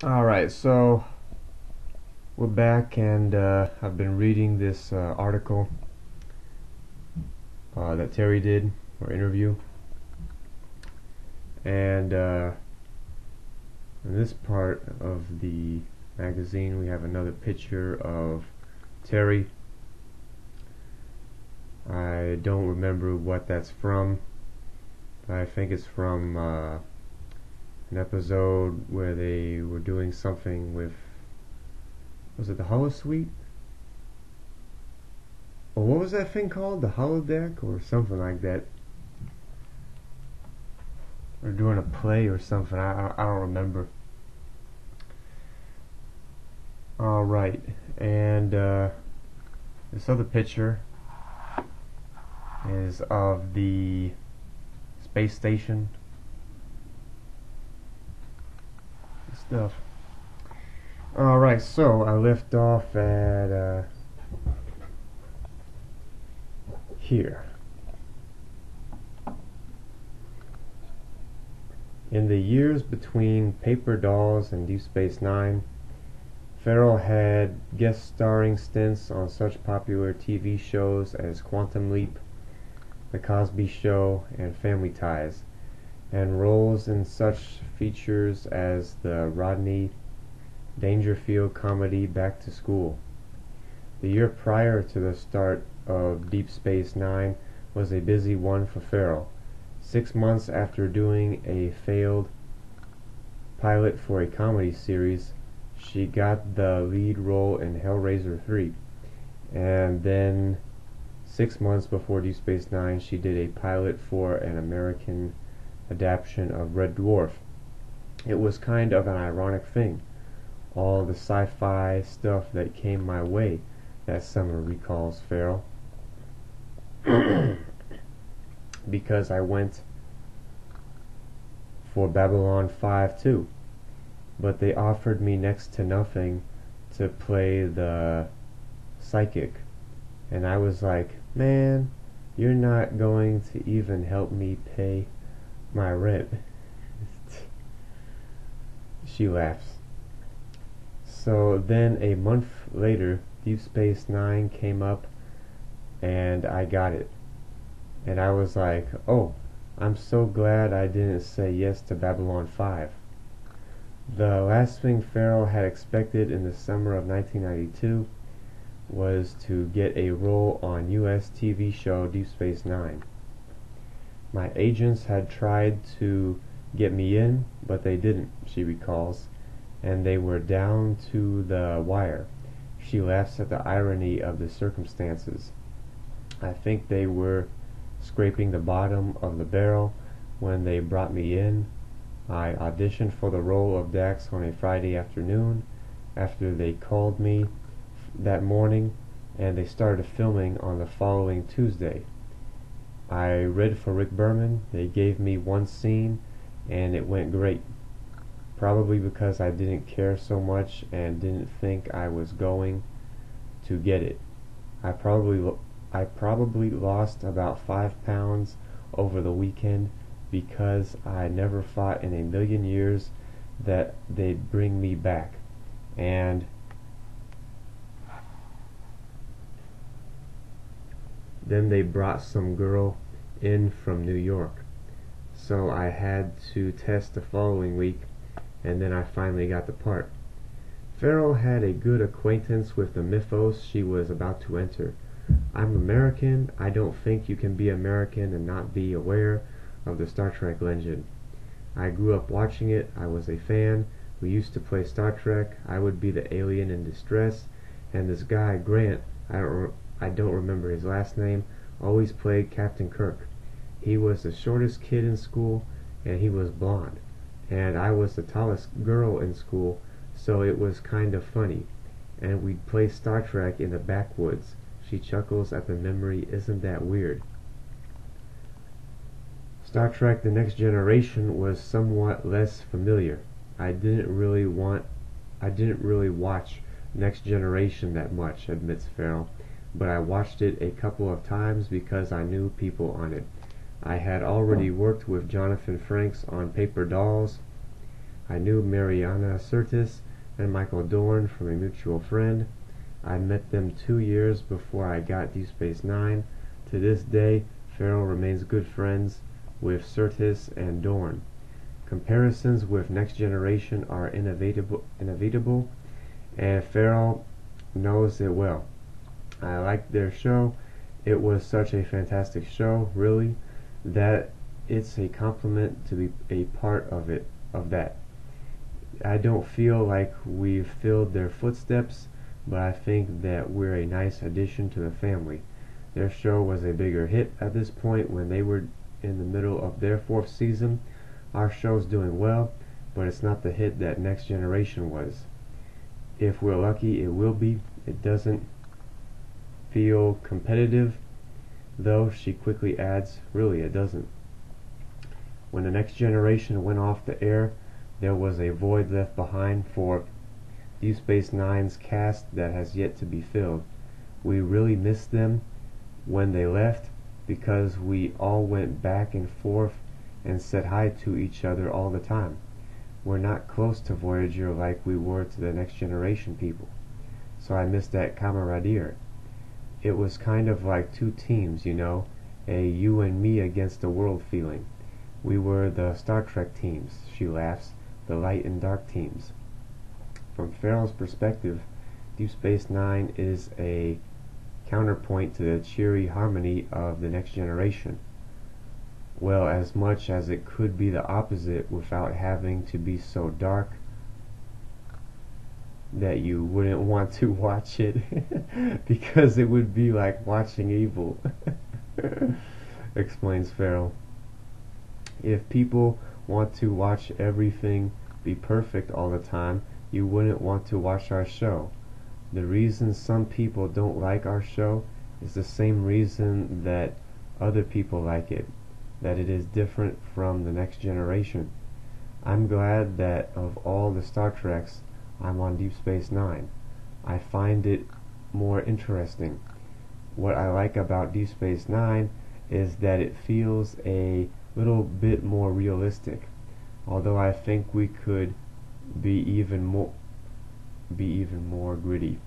Alright, so we're back, and I've been reading this article that Terry did, or interview, and in this part of the magazine we have another picture of Terry. I don't remember what that's from, but I think it's from an episode where they were doing something with, was it the Holosuite? Or what was that thing called? The holodeck or something like that. Or doing a play or something. I don't remember. Alright, and this other picture is of the space station stuff. Alright, so I left off at here. In the years between Paper Dolls and Deep Space Nine, Farrell had guest starring stints on such popular TV shows as Quantum Leap, The Cosby Show, and Family Ties, and roles in such features as the Rodney Dangerfield comedy Back to School. The year prior to the start of Deep Space Nine was a busy one for Farrell. 6 months after doing a failed pilot for a comedy series, she got the lead role in Hellraiser 3, and then 6 months before Deep Space Nine she did a pilot for an American adaptation of Red Dwarf. It was kind of an ironic thing, all the sci-fi stuff that came my way that summer, recalls Farrell. Because I went for Babylon 5 too, but they offered me next to nothing to play the psychic, and I was like, man, you're not going to even help me pay my rent. She laughs. So then a month later, Deep Space Nine came up and I got it. And I was like, oh, I'm so glad I didn't say yes to Babylon 5. The last thing Farrell had expected in the summer of 1992 was to get a role on US TV show Deep Space Nine. My agents had tried to get me in, but they didn't, she recalls, and they were down to the wire. She laughs at the irony of the circumstances. I think they were scraping the bottom of the barrel when they brought me in. I auditioned for the role of Dax on a Friday afternoon after they called me that morning, and they started filming on the following Tuesday. I read for Rick Berman. They gave me one scene and it went great. Probably because I didn't care so much and didn't think I was going to get it. I probably lost about 5 pounds over the weekend because I never thought in a million years that they'd bring me back. And then they brought some girl in from New York. So I had to test the following week, and then I finally got the part. Farrell had a good acquaintance with the mythos she was about to enter. I'm American. I don't think you can be American and not be aware of the Star Trek legend. I grew up watching it. I was a fan. We used to play Star Trek. I would be the alien in distress, and this guy, Grant, I don't remember his last name, always played Captain Kirk. He was the shortest kid in school, and he was blonde, and I was the tallest girl in school, so it was kind of funny, and we'd play Star Trek in the backwoods. She chuckles at the memory. Isn't that weird? Star Trek The Next Generation was somewhat less familiar. I didn't really watch Next Generation that much, admits Farrell, but I watched it a couple of times because I knew people on it. I had already worked with Jonathan Frakes on Paper Dolls. I I knew Mariana Sirtis and Michael Dorn from a mutual friend. I met them 2 years before I got Deep Space Nine. To this day, Farrell remains good friends with Sirtis and Dorn. Comparisons with Next Generation are inevitable, and Farrell knows it well. I liked their show. It was such a fantastic show, really, that it's a compliment to be a part of that. I don't feel like we've filled their footsteps, but I think that we're a nice addition to the family. Their show was a bigger hit at this point when they were in the middle of their 4th season. Our show's doing well, but it's not the hit that Next Generation was. If we're lucky, it will be. It doesn't feel competitive, though, she quickly adds, really it doesn't. When the Next Generation went off the air, there was a void left behind for Deep Space Nine's cast that has yet to be filled. We really missed them when they left because we all went back and forth and said hi to each other all the time. We're not close to Voyager like we were to the Next Generation people, so I missed that camaraderie. It was kind of like two teams, you know, a you and me against the world feeling. We were the Star Trek teams, she laughs, the light and dark teams. From Farrell's perspective, Deep Space Nine is a counterpoint to the cheery harmony of the Next Generation. Well, as much as it could be the opposite without having to be so dark that you wouldn't want to watch it because it would be like watching evil, explains Farrell. If people want to watch everything be perfect all the time, you wouldn't want to watch our show. The reason some people don't like our show is the same reason that other people like it, that it is different from the Next Generation. I'm glad that of all the Star Treks, I'm on Deep Space Nine. I find it more interesting. What I like about Deep Space Nine is that it feels a little bit more realistic, although I think we could be even more gritty.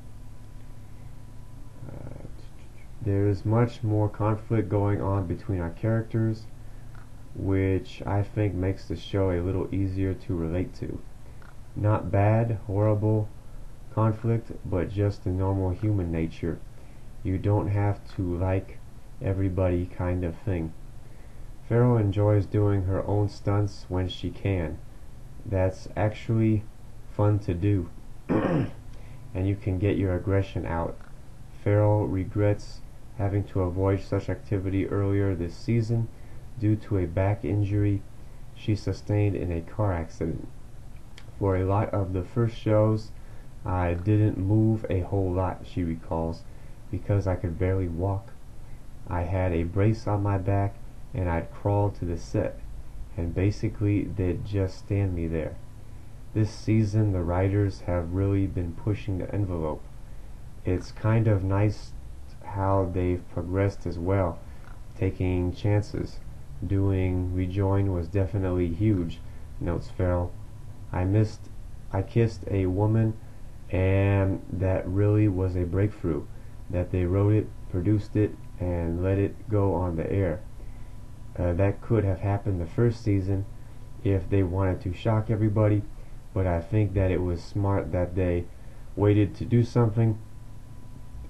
There is much more conflict going on between our characters, which I think makes the show a little easier to relate to. Not bad, horrible conflict, but just the normal human nature. You don't have to like everybody kind of thing. Farrell enjoys doing her own stunts when she can. That's actually fun to do, and you can get your aggression out. Farrell regrets having to avoid such activity earlier this season due to a back injury she sustained in a car accident. For a lot of the first shows, I didn't move a whole lot, she recalls, because I could barely walk. I had a brace on my back and I'd crawl to the set, and basically they'd just stand me there. This season the writers have really been pushing the envelope. It's kind of nice how they've progressed as well, taking chances. Doing Rejoin was definitely huge, notes Farrell. I kissed a woman, and that really was a breakthrough, that they wrote it, produced it, and let it go on the air. That could have happened the first season if they wanted to shock everybody, but I think that it was smart that they waited to do something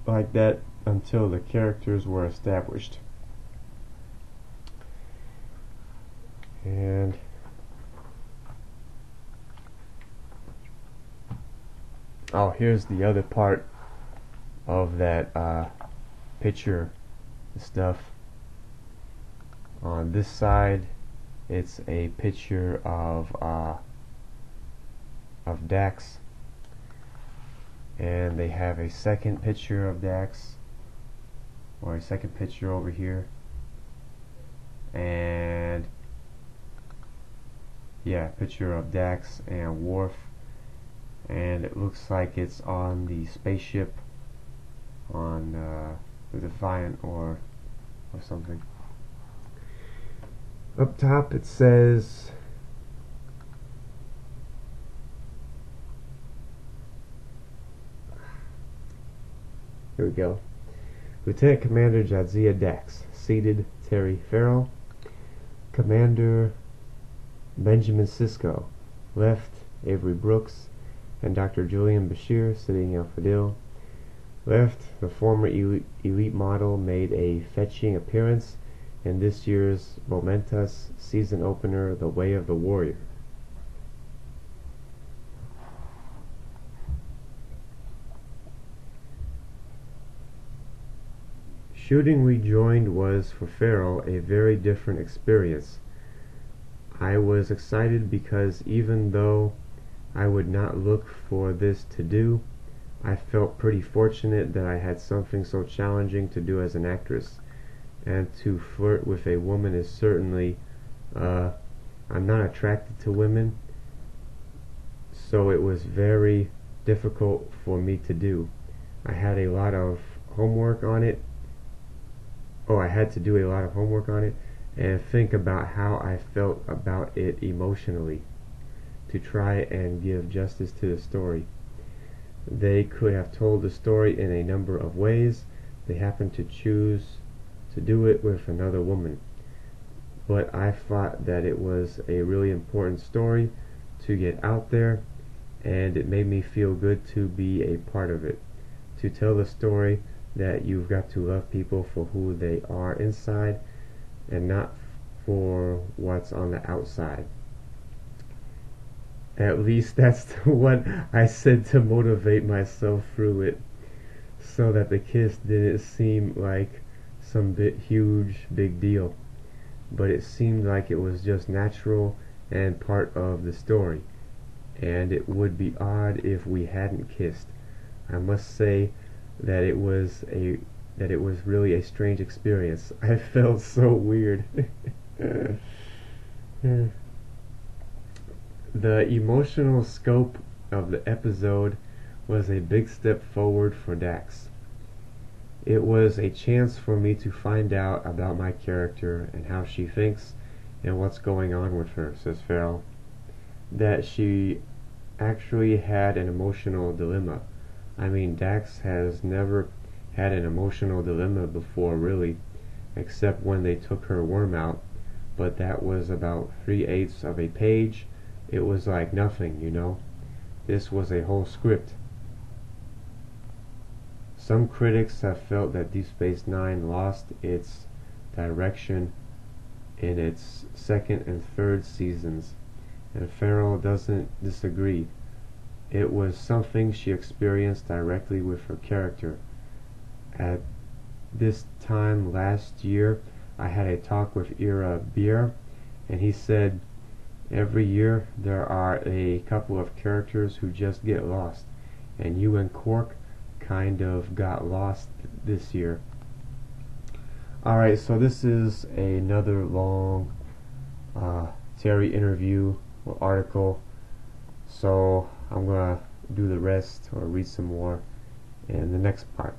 like that until the characters were established. And oh, here's the other part of that picture stuff. On this side, it's a picture of Dax, and they have a second picture of Dax, or a second picture over here, and yeah, picture of Dax and Worf, and it looks like it's on the spaceship on the Defiant or something. Up top it says Here we go. Lieutenant Commander Jadzia Dax, seated Terry Farrell. Commander Benjamin Sisko, left Avery Brooks and Dr. Julian Bashir, sitting El Fadil. Left, the former elite model made a fetching appearance in this year's momentous season opener, The Way of the Warrior. Shooting we joined was, for Farrell, a very different experience. I was excited because even though I would not look for this to do, I felt pretty fortunate that I had something so challenging to do as an actress. And to flirt with a woman is certainly, I'm not attracted to women, so it was very difficult for me to do. I had a lot of homework on it. I had to do a lot of homework on it and think about how I felt about it emotionally to try and give justice to the story. They could have told the story in a number of ways. They happened to choose to do it with another woman. But I thought that it was a really important story to get out there, and it made me feel good to be a part of it. To tell the story that you've got to love people for who they are inside and not for what's on the outside. At least that's what I said to motivate myself through it, so that the kiss didn't seem like some huge big deal, but it seemed like it was just natural and part of the story, and it would be odd if we hadn't kissed. I must say that it was really a strange experience. I felt so weird. The emotional scope of the episode was a big step forward for Dax. It was a chance for me to find out about my character and how she thinks and what's going on with her, says Farrell. That she actually had an emotional dilemma. I mean, Dax has never had an emotional dilemma before, really, except when they took her worm out, but that was about 3/8 of a page. It was like nothing, you know. This was a whole script. Some critics have felt that Deep Space Nine lost its direction in its second and third seasons, and Farrell doesn't disagree. It was something she experienced directly with her character. At this time last year, I had a talk with Ira Beer, and he said, every year there are a couple of characters who just get lost, and you and Quark kind of got lost this year. Alright, so this is another long Terry interview or article, so I'm going to do the rest or read some more in the next part.